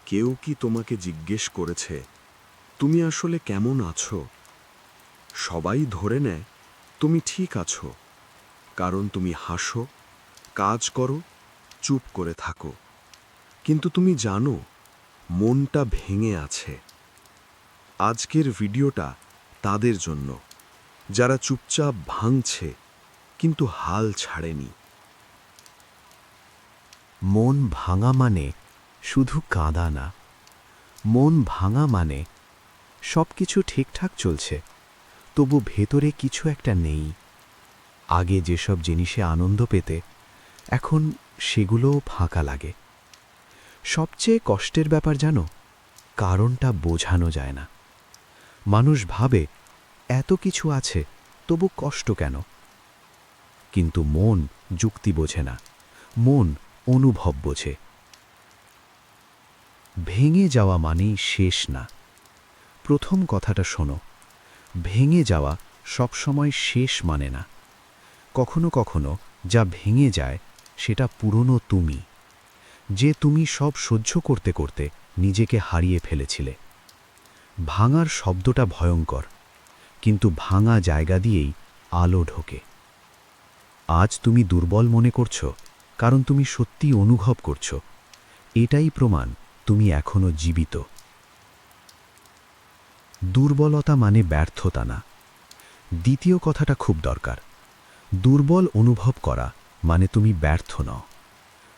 কেউ কি তোমাকে জিজ্ঞেস করেছে তুমি আসলে কেমন আছো? সবাই ধরে নেয় তুমি ঠিক আছো, কারণ তুমি হাসো, কাজ করো, চুপ করে থাকো। কিন্তু তুমি জানো মনটা ভেঙে আছে। আজকের ভিডিওটা তাদের জন্য, যারা চুপচাপ ভাঙছে কিন্তু হাল ছাড়েনি। মন ভাঙা মানে শুধু কাঁদা না। মন ভাঙা মানে সব কিছু ঠিকঠাক চলছে, তবু ভেতরে কিছু একটা নেই। আগে যেসব জিনিসে আনন্দ পেতে, এখন সেগুলোও ফাঁকা লাগে। সবচেয়ে কষ্টের ব্যাপার জানো, কারণটা বোঝানো যায় না। মানুষ ভাবে এত কিছু আছে, তবু কষ্ট কেন? কিন্তু মন যুক্তি বোঝে না, মন অনুভব বোঝে। ভেঙে যাওয়া মানেই শেষ না। প্রথম কথাটা শোনো, ভেঙে যাওয়া সবসময় শেষ মানে না। কখনো কখনো যা ভেঙে যায় সেটা পুরনো তুমি, যে তুমি সব সহ্য করতে করতে নিজেকে হারিয়ে ফেলেছিলে। ভাঙার শব্দটা ভয়ঙ্কর, কিন্তু ভাঙা জায়গা দিয়েই আলো ঢোকে। আজ তুমি দুর্বল মনে করছো, কারণ তুমি সত্যি অনুভব করছো। এটাই প্রমাণ তুমি এখনো জীবিত। দুর্বলতা মানে ব্যর্থতা না। দ্বিতীয় কথাটা খুব দরকার। দুর্বল অনুভব করা মানে তুমি ব্যর্থ নও।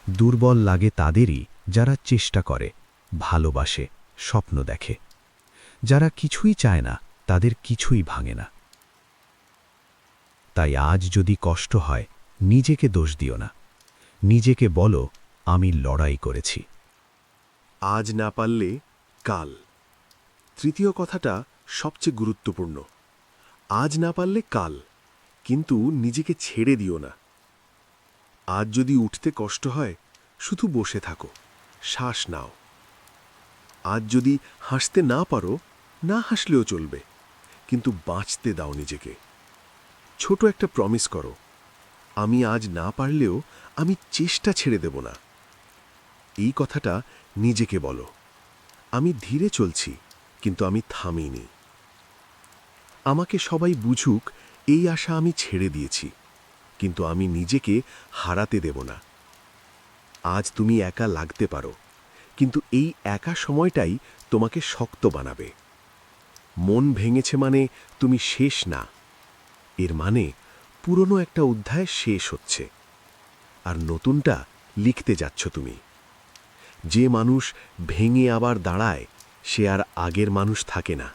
দুর্বল লাগে তাদেরই যারা চেষ্টা করে, ভালোবাসে, স্বপ্ন দেখে। যারা কিছুই চায় না, তাদের কিছুই ভাঙে না। তাই আজ যদি কষ্ট হয়, নিজেকে দোষ দিও না। নিজেকে বলো, আমি লড়াই করেছি। আজ না পারলে কাল। তৃতীয় কথাটা সবচেয়ে গুরুত্বপূর্ণ। আজ না পারলে কাল, কিন্তু নিজেকে ছেড়ে দিও না। আজ যদি উঠতে কষ্ট হয়, শুধু বসে থাকো, শ্বাস নাও। আজ যদি হাসতে না পারো, না হাসলেও চলবে, কিন্তু বাঁচতে দাও নিজেকে। ছোট একটা প্রমিস করো, আমি আজ না পারলেও আমি চেষ্টা ছেড়ে দেব না। এই কথাটা নিজেকে বলো। আমি ধীরে চলছি, কিন্তু আমি থামিনি। আমাকে সবাই বুঝুক এই আশা আমি ছেড়ে দিয়েছি, কিন্তু আমি নিজেকে হারাতে দেব না। আজ তুমি একা লাগতে পারো, কিন্তু এই একা সময়টাই তোমাকে শক্ত বানাবে। মন ভেঙেছে মানে তুমি শেষ না, এর মানে পুরনো একটা অধ্যায় শেষ হচ্ছে, আর নতুনটা লিখতে যাচ্ছ তুমি। যে মানুষ ভেঙে আবার দাঁড়ায়, সে আর আগের মানুষ থাকে না।